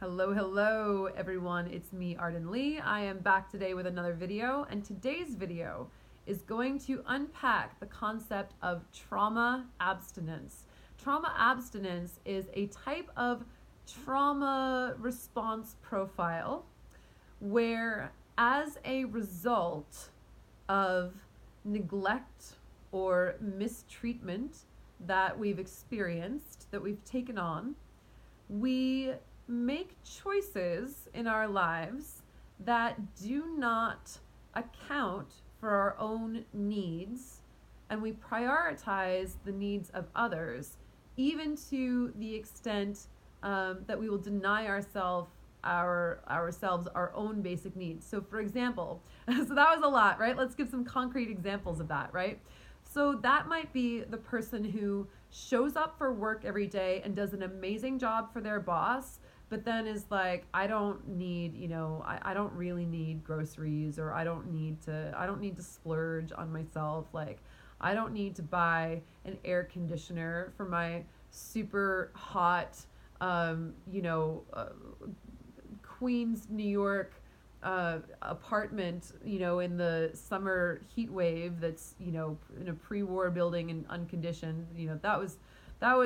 Hello everyone, it's me Arden Lee. I am back today with another video, and today's video is going to unpack the concept of trauma abstinence. Trauma abstinence is a type of trauma response profile where, as a result of neglect or mistreatment that we've experienced, that we've taken on, we make choices in our lives that do not account for our own needs, and we prioritize the needs of others, even to the extent that we will deny ourselves our own basic needs. So for example, so that was a lot, right? Let's give some concrete examples of that, right? So that might be the person who shows up for work every day and does an amazing job for their boss, but then is like, I don't need, I don't really need groceries, or I don't need to splurge on myself. Like, I don't need to buy an air conditioner for my super hot, Queens, New York apartment, in the summer heat wave that's, in a pre-war building and unconditioned. That was that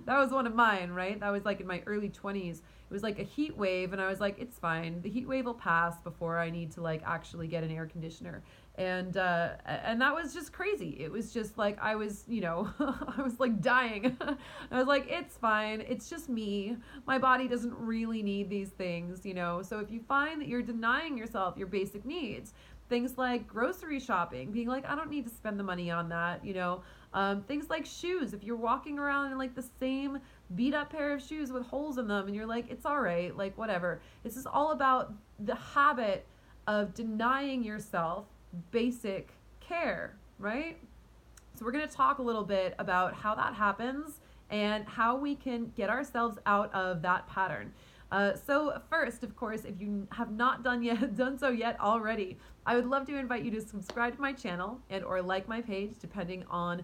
was one of mine, right? That was like in my early 20s. It was like a heat wave, and I was like, it's fine. The heat wave will pass before I need to like actually get an air conditioner. And that was just crazy. It was just like, I was, I was like dying. I was like, it's fine. It's just me. My body doesn't really need these things, So if you find that you're denying yourself your basic needs, things like grocery shopping, being like, I don't need to spend the money on that, things like shoes. If you're walking around in like the same beat up pair of shoes with holes in them and you're like, it's all right, like whatever. This is all about the habit of denying yourself basic care, right? So we're going to talk a little bit about how that happens and how we can get ourselves out of that pattern. So first, of course, if you have not done so yet already, I would love to invite you to subscribe to my channel and or like my page, depending on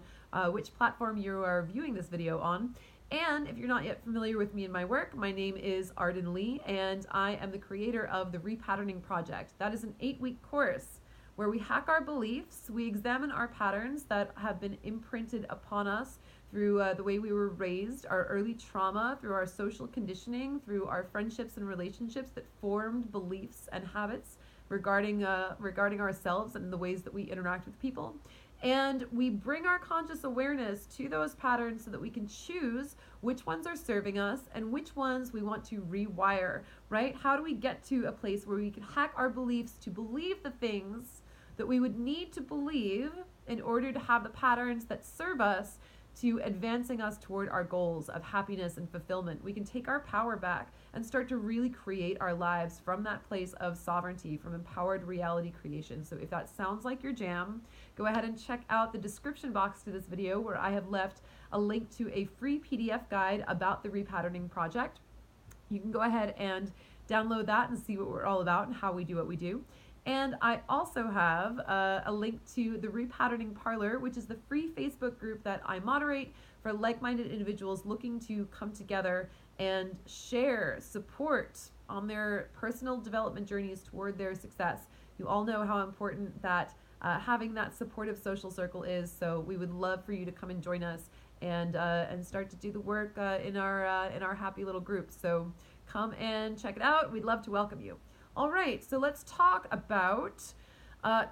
which platform you are viewing this video on. And if you're not yet familiar with me and my work, my name is Arden Lee, and I am the creator of the Repatterning Project. That is an 8-week course where we hack our beliefs, we examine our patterns that have been imprinted upon us through the way we were raised, our early trauma, through our social conditioning, through our friendships and relationships that formed beliefs and habits regarding ourselves and the ways that we interact with people. And we bring our conscious awareness to those patterns so that we can choose which ones are serving us and which ones we want to rewire, right? How do we get to a place where we can hack our beliefs to believe the things that we would need to believe in order to have the patterns that serve us to advancing us toward our goals of happiness and fulfillment? We can take our power back and start to really create our lives from that place of sovereignty, from empowered reality creation. So if that sounds like your jam, go ahead and check out the description box to this video, where I have left a link to a free PDF guide about the Repatterning Project. You can go ahead and download that and see what we're all about and how we do what we do. And I also have a link to the Repatterning Parlor, which is the free Facebook group that I moderate for like-minded individuals looking to come together and share support on their personal development journeys toward their success. You all know how important that having that supportive social circle is, so we would love for you to come and join us and start to do the work in our happy little group. So come and check it out. We'd love to welcome you. All right, so let's talk about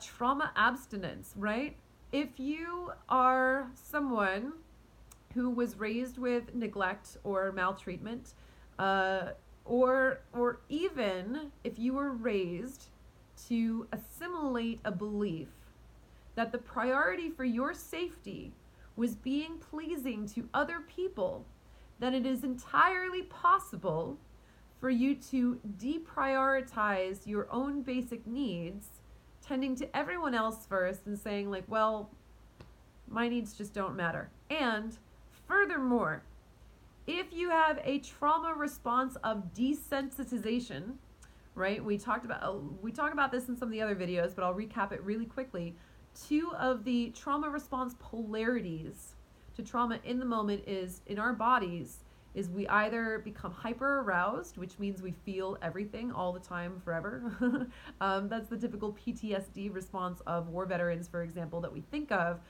trauma abstinence, right? If you are someone who was raised with neglect or maltreatment, or even if you were raised to assimilate a belief that the priority for your safety was being pleasing to other people, then it is entirely possible for you to deprioritize your own basic needs, tending to everyone else first and saying like, well, my needs just don't matter. And furthermore, if you have a trauma response of desensitization, right? We talk about this in some of the other videos, but I'll recap it really quickly. 2 of the trauma response polarities to trauma in the moment is in our bodies is we either become hyper aroused, which means we feel everything all the time forever. That's the typical PTSD response of war veterans, for example, that we think of,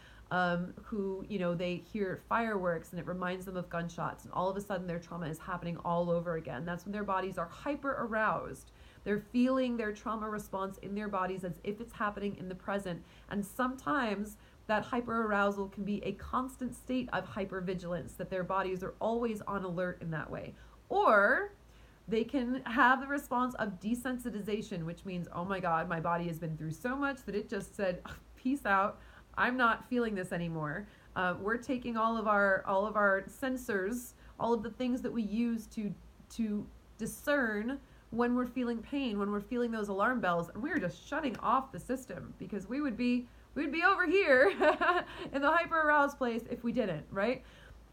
who, they hear fireworks and it reminds them of gunshots, and all of a sudden their trauma is happening all over again. That's when their bodies are hyper aroused. They're feeling their trauma response in their bodies as if it's happening in the present. And sometimes that hyperarousal can be a constant state of hypervigilance, that their bodies are always on alert in that way. Or they can have the response of desensitization, which means, oh my God, my body has been through so much that it just said, peace out, I'm not feeling this anymore. We're taking all of our sensors, all of the things that we use to discern when we're feeling pain, when we're feeling those alarm bells, and we're just shutting off the system, because we'd be over here in the hyper aroused place if we didn't, right?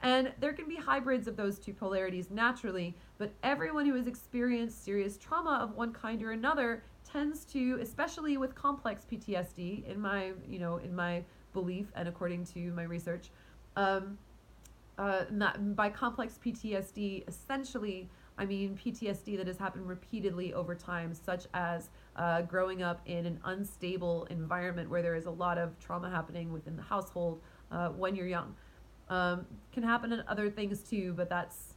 And there can be hybrids of those two polarities naturally, but everyone who has experienced serious trauma of one kind or another tends to, especially with complex PTSD, in my belief and according to my research, by complex PTSD, essentially, I mean PTSD that has happened repeatedly over time, such as growing up in an unstable environment where there is a lot of trauma happening within the household when you're young. Can happen in other things too, but that's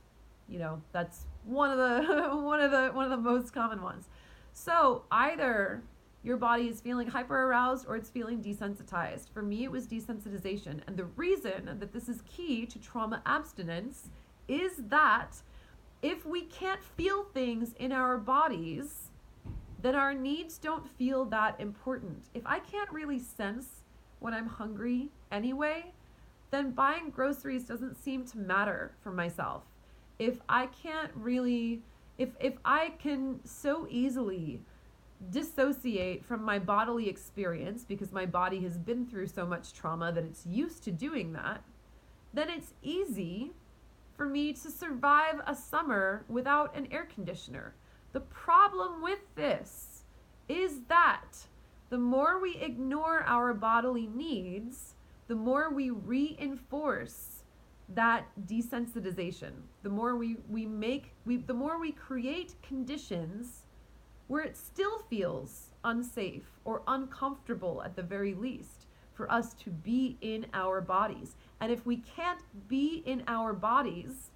one of the most common ones. So either your body is feeling hyper aroused or it's feeling desensitized. For me, it was desensitization. And the reason that this is key to trauma abstinence is that if we can't feel things in our bodies, then our needs don't feel that important. If I can't really sense when I'm hungry anyway, then buying groceries doesn't seem to matter for myself. If I can't really, if I can so easily dissociate from my bodily experience because my body has been through so much trauma that it's used to doing that, then it's easy for me to survive a summer without an air conditioner. The problem with this is that the more we ignore our bodily needs, the more we reinforce that desensitization. The more the more we create conditions where it still feels unsafe or uncomfortable at the very least for us to be in our bodies. And if we can't be in our bodies,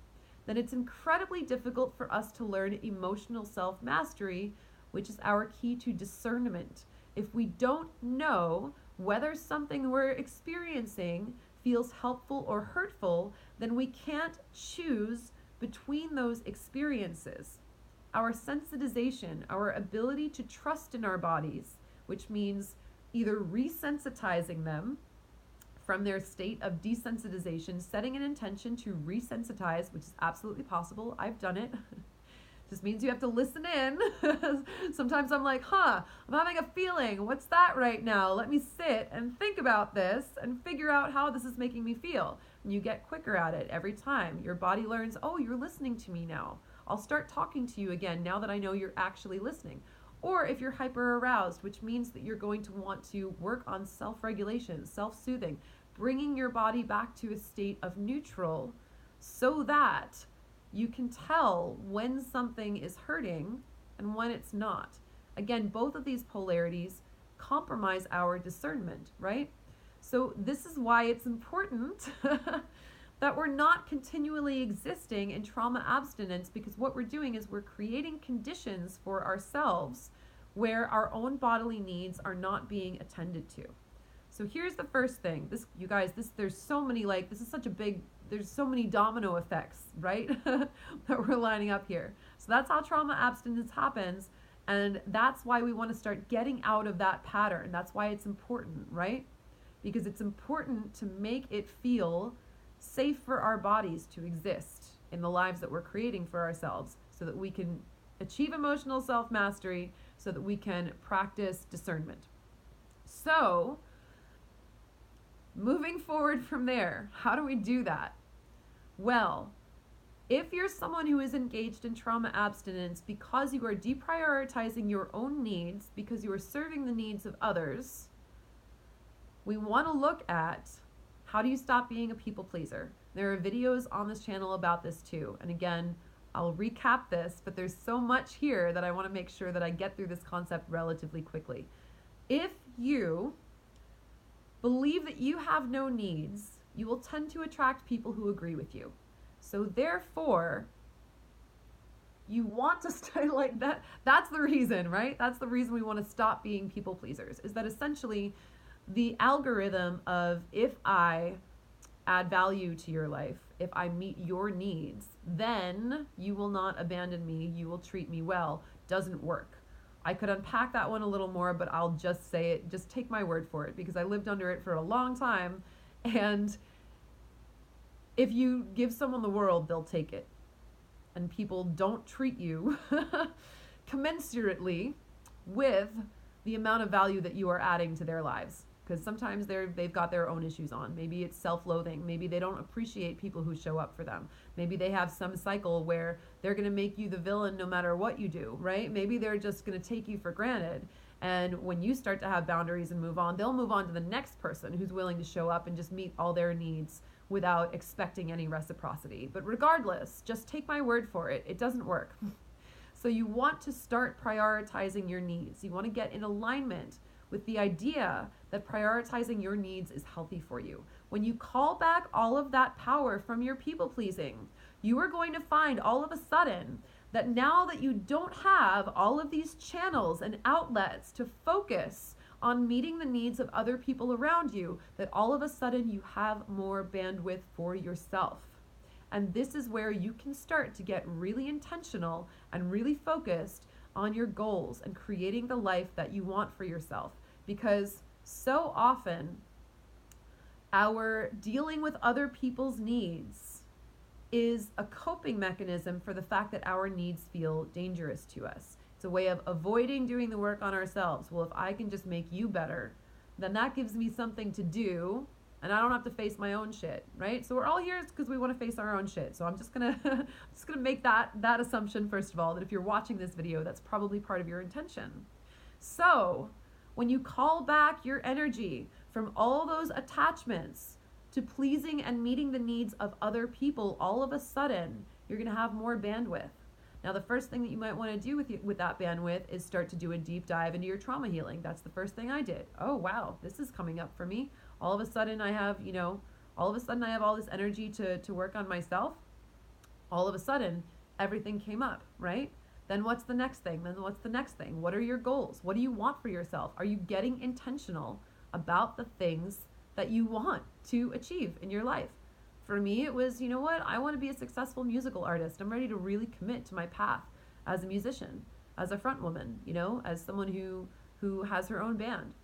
then it's incredibly difficult for us to learn emotional self-mastery, which is our key to discernment. If we don't know whether something we're experiencing feels helpful or hurtful, then we can't choose between those experiences. Our sensitization, our ability to trust in our bodies, which means either resensitizing them from their state of desensitization, setting an intention to resensitize, which is absolutely possible. I've done it. Just means you have to listen in. Sometimes I'm like, I'm having a feeling. What's that right now? Let me sit and think about this and figure out how this is making me feel. And you get quicker at it every time. Your body learns, oh, you're listening to me now. I'll start talking to you again now that I know you're actually listening. Or if you're hyper aroused, which means that you're going to want to work on self-regulation, self-soothing, bringing your body back to a state of neutral so that you can tell when something is hurting and when it's not. Again, both of these polarities compromise our discernment, right? So this is why it's important that we're not continually existing in trauma abstinence, because what we're doing is we're creating conditions for ourselves where our own bodily needs are not being attended to. So here's the first thing. There's so many, there's so many domino effects, right? that we're lining up here. So that's how trauma abstinence happens. And that's why we want to start getting out of that pattern. That's why it's important, right? Because it's important to make it feel safe for our bodies to exist in the lives that we're creating for ourselves, so that we can achieve emotional self-mastery, so that we can practice discernment. So, moving forward from there, how do we do that? Well, if you're someone who is engaged in trauma abstinence because you are deprioritizing your own needs, because you are serving the needs of others, we want to look at, how do you stop being a people pleaser? There are videos on this channel about this too. And again, I'll recap this, but there's so much here that I want to make sure that I get through this concept relatively quickly. If you believe that you have no needs, you will tend to attract people who agree with you. So therefore, you want to stay like that. That's the reason, right? That's the reason we want to stop being people pleasers, is that essentially the algorithm of, if I add value to your life, if I meet your needs, then you will not abandon me, you will treat me well, doesn't work. I could unpack that one a little more, but I'll just say it, just take my word for it, because I lived under it for a long time. And if you give someone the world, they'll take it. And people don't treat you commensurately with the amount of value that you are adding to their lives. Because sometimes they've got their own issues on. Maybe it's self-loathing. Maybe they don't appreciate people who show up for them. Maybe they have some cycle where they're going to make you the villain no matter what you do, right? Maybe they're just going to take you for granted. And when you start to have boundaries and move on, they'll move on to the next person who's willing to show up and just meet all their needs without expecting any reciprocity. But regardless, just take my word for it. It doesn't work. So you want to start prioritizing your needs. You want to get in alignment with the idea that prioritizing your needs is healthy for you. When you call back all of that power from your people pleasing, you are going to find all of a sudden that now that you don't have all of these channels and outlets to focus on meeting the needs of other people around you, that all of a sudden you have more bandwidth for yourself. And this is where you can start to get really intentional and really focused on your goals and creating the life that you want for yourself. Because so often our dealing with other people's needs is a coping mechanism for the fact that our needs feel dangerous to us. It's a way of avoiding doing the work on ourselves. Well, if I can just make you better, then that gives me something to do, and I don't have to face my own shit, right? So we're all here because we want to face our own shit. So I'm just gonna make that assumption, first of all, that if you're watching this video, that's probably part of your intention. So when you call back your energy from all those attachments to pleasing and meeting the needs of other people, all of a sudden you're gonna have more bandwidth. Now, the first thing that you might want to do with that bandwidth is start to do a deep dive into your trauma healing. That's the first thing I did. Oh, wow, this is coming up for me. All of a sudden I have, all this energy to work on myself. All of a sudden, everything came up, right? Then what's the next thing? Then what's the next thing? What are your goals? What do you want for yourself? Are you getting intentional about the things that you want to achieve in your life? For me, it was, I want to be a successful musical artist. I'm ready to really commit to my path as a musician, as a front woman, as someone who has her own band.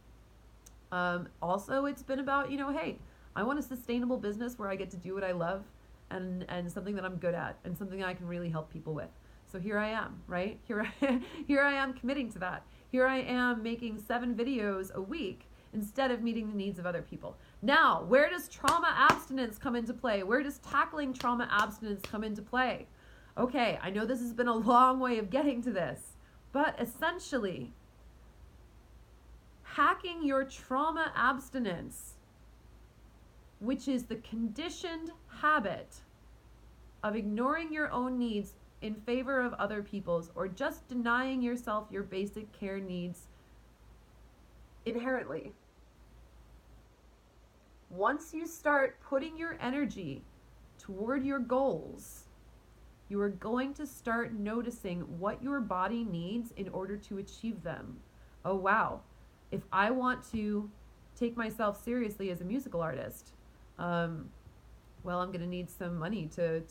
Also, it's been about, hey, I want a sustainable business where I get to do what I love and something that I'm good at and something I can really help people with. So here I am, right? Here I am committing to that. Here I am making 7 videos a week instead of meeting the needs of other people. Now, where does trauma abstinence come into play? Where does tackling trauma abstinence come into play? Okay, I know this has been a long way of getting to this, but essentially, hacking your trauma abstinence, which is the conditioned habit of ignoring your own needs in favor of other people's, or just denying yourself your basic care needs inherently. Once you start putting your energy toward your goals, you are going to start noticing what your body needs in order to achieve them. Oh, wow. If I want to take myself seriously as a musical artist, well, I'm going to need some money to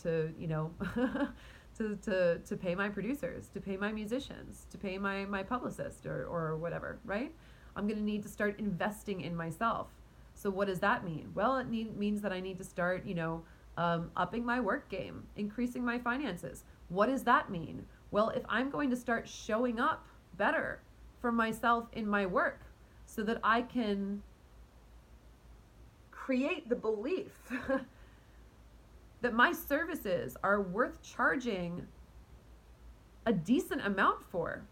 pay my producers, to pay my musicians, to pay my publicist or whatever, right? I'm going to need to start investing in myself. So what does that mean? Well, it means that I need to start, upping my work game, increasing my finances. What does that mean? Well, if I'm going to start showing up better for myself in my work so that I can create the belief that my services are worth charging a decent amount for,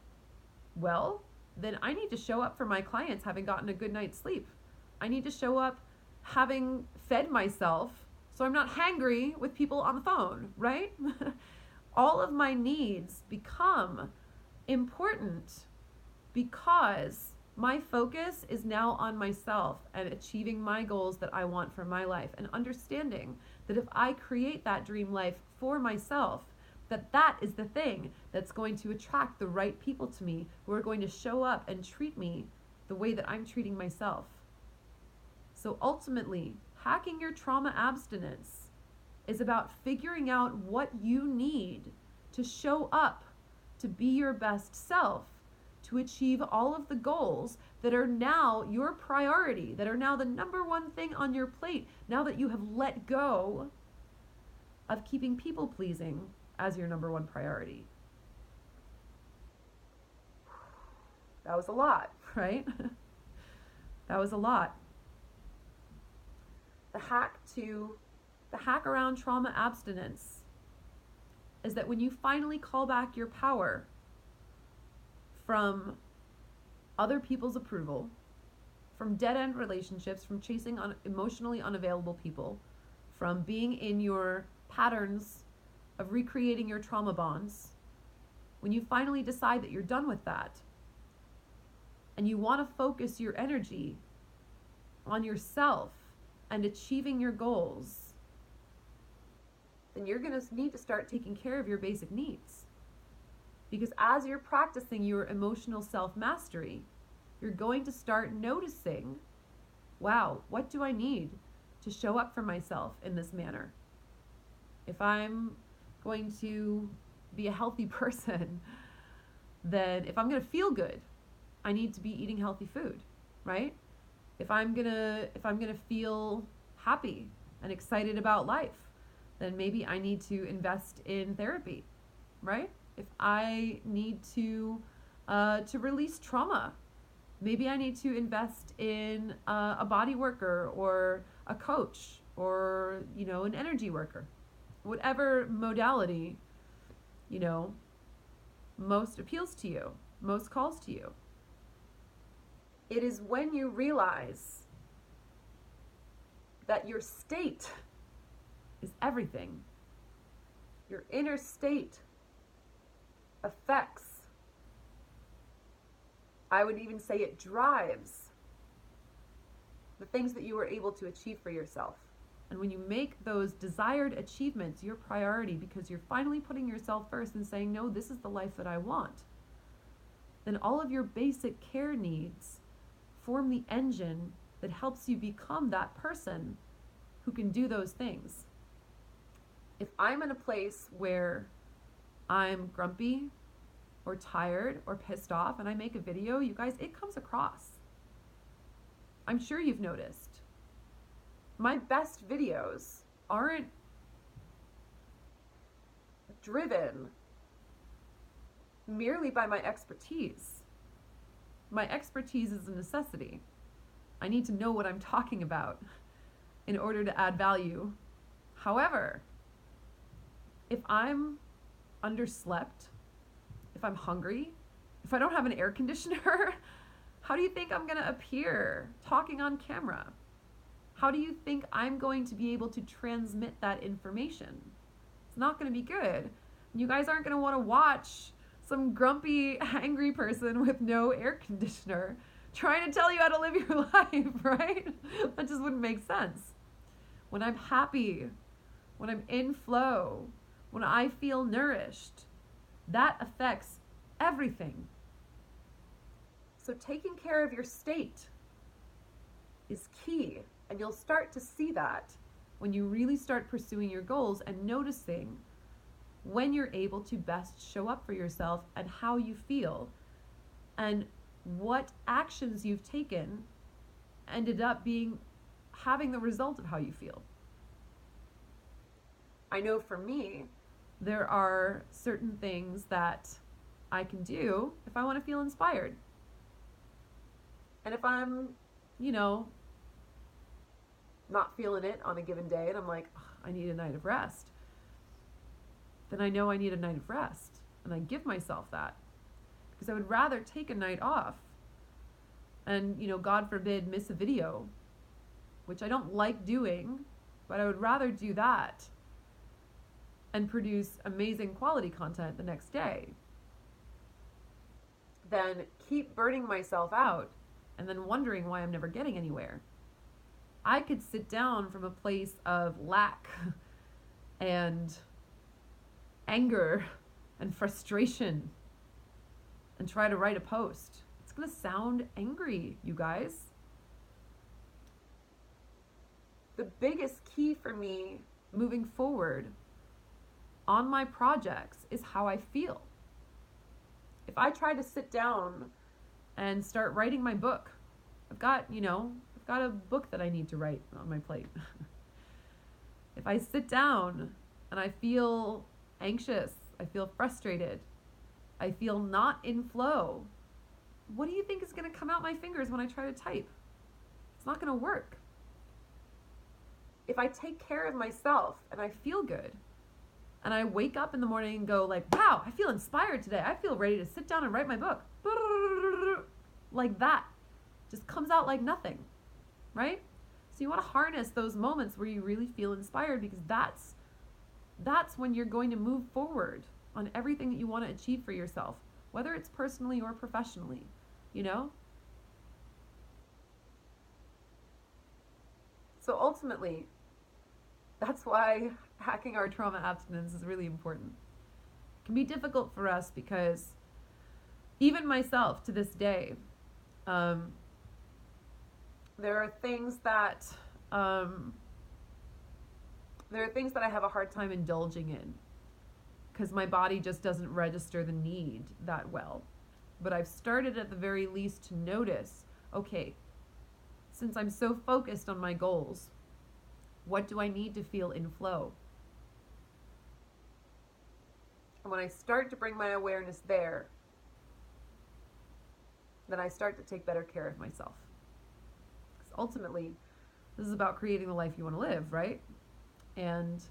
well, then I need to show up for my clients having gotten a good night's sleep. I need to show up having fed myself so I'm not hangry with people on the phone, right? All of my needs become important because my focus is now on myself and achieving my goals that I want for my life, and understanding that if I create that dream life for myself, that is the thing that's going to attract the right people to me, who are going to show up and treat me the way that I'm treating myself. So ultimately, hacking your trauma abstinence is about figuring out what you need to show up, to be your best self, to achieve all of the goals that are now your priority, that are now the number one thing on your plate, now that you have let go of keeping people pleasing as your number one priority. That was a lot, right? That was a lot. The hack around trauma abstinence is that when you finally call back your power from other people's approval, from dead-end relationships, from chasing emotionally unavailable people, from being in your patterns of recreating your trauma bonds, when you finally decide that you're done with that and you want to focus your energy on yourself and achieving your goals, then you're going to need to start taking care of your basic needs. Because as you're practicing your emotional self-mastery, you're going to start noticing, wow, what do I need to show up for myself in this manner? If I'm going to be a healthy person, then if I'm going to feel good, I need to be eating healthy food, right? If I'm gonna feel happy and excited about life, then maybe I need to invest in therapy, right? If I need to release trauma, maybe I need to invest in a body worker or a coach or, an energy worker. Whatever modality, most appeals to you, most calls to you. It is when you realize that your state is everything. Your inner state affects, I would even say it drives, the things that you are able to achieve for yourself. And when you make those desired achievements your priority because you're finally putting yourself first and saying, no, this is the life that I want, then all of your basic care needs form the engine that helps you become that person who can do those things. If I'm in a place where I'm grumpy or tired or pissed off and I make a video, you guys, it comes across. I'm sure you've noticed. My best videos aren't driven merely by my expertise. My expertise is a necessity. I need to know what I'm talking about in order to add value. However, if I'm underslept, if I'm hungry, if I don't have an air conditioner, how do you think I'm going to appear talking on camera? How do you think I'm going to be able to transmit that information? It's not going to be good. You guys aren't going to want to watch some grumpy, angry person with no air conditioner trying to tell you how to live your life, right? That just wouldn't make sense. When I'm happy, when I'm in flow, when I feel nourished, that affects everything. So taking care of your state is key, and you'll start to see that when you really start pursuing your goals and noticing when you're able to best show up for yourself and how you feel and what actions you've taken ended up having the result of how you feel. I know for me, there are certain things that I can do if I want to feel inspired. And if I'm, not feeling it on a given day and I'm like, I need a night of rest, then I know I need a night of rest. And I give myself that. Because I would rather take a night off and, God forbid, miss a video, which I don't like doing, But I would rather do that and produce amazing quality content the next day than keep burning myself out and then wondering why I'm never getting anywhere. I could sit down from a place of lack and anger and frustration and try to write a post. It's going to sound angry, you guys. The biggest key for me moving forward on my projects is how I feel. If I try to sit down and start writing my book, I've got a book that I need to write on my plate. If I sit down and I feel anxious, I feel frustrated, I feel not in flow, what do you think is going to come out my fingers when I try to type? It's not going to work. If I take care of myself and I feel good, and I wake up in the morning and go like, wow, I feel inspired today. I feel ready to sit down and write my book. Like that. Just comes out like nothing, right? So you want to harness those moments where you really feel inspired, because that's when you're going to move forward on everything that you want to achieve for yourself, whether it's personally or professionally, you know? So ultimately, that's why hacking our trauma abstinence is really important. It can be difficult for us because even myself to this day, there are things that I have a hard time indulging in because my body just doesn't register the need that well. But I've started at the very least to notice, okay, since I'm so focused on my goals, what do I need to feel in flow? And when I start to bring my awareness there, then I start to take better care of myself. Because ultimately, this is about creating the life you want to live, right? And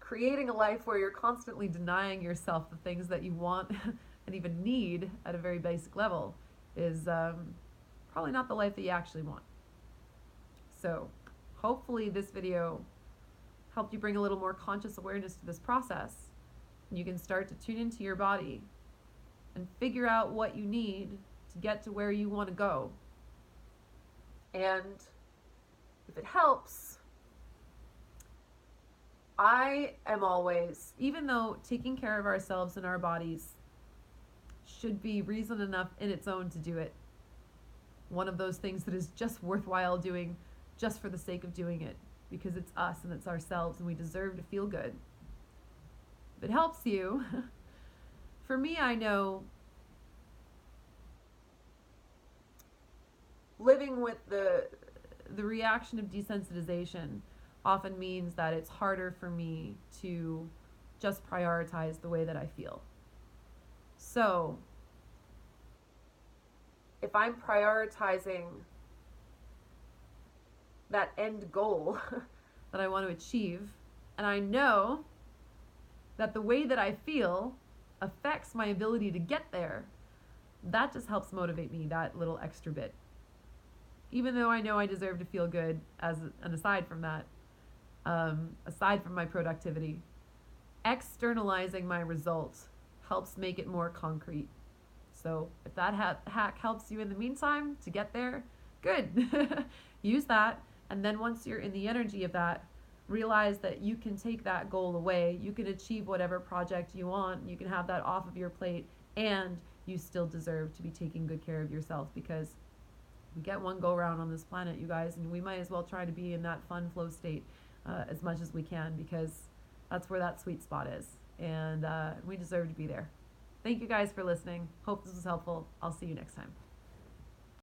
creating a life where you're constantly denying yourself the things that you want and even need at a very basic level is probably not the life that you actually want. So hopefully this video helped you bring a little more conscious awareness to this process. And you can start to tune into your body and figure out what you need to get to where you want to go. And if it helps, I am always, even though taking care of ourselves and our bodies should be reason enough in its own to do it, one of those things that is just worthwhile doing just for the sake of doing it, because it's us and it's ourselves and we deserve to feel good. If it helps you, for me, I know living with the reaction of desensitization often means that it's harder for me to just prioritize the way that I feel. So if I'm prioritizing that end goal that I want to achieve, and I know that the way that I feel affects my ability to get there, that just helps motivate me that little extra bit. Even though I know I deserve to feel good, as an aside from that, aside from my productivity, externalizing my results helps make it more concrete. So if that hack helps you in the meantime to get there, good. Use that. And then once you're in the energy of that, realize that you can take that goal away. You can achieve whatever project you want. You can have that off of your plate, and you still deserve to be taking good care of yourself, because we get one go around on this planet, you guys, and we might as well try to be in that fun flow state as much as we can, because that's where that sweet spot is, and we deserve to be there. Thank you guys for listening. Hope this was helpful. I'll see you next time.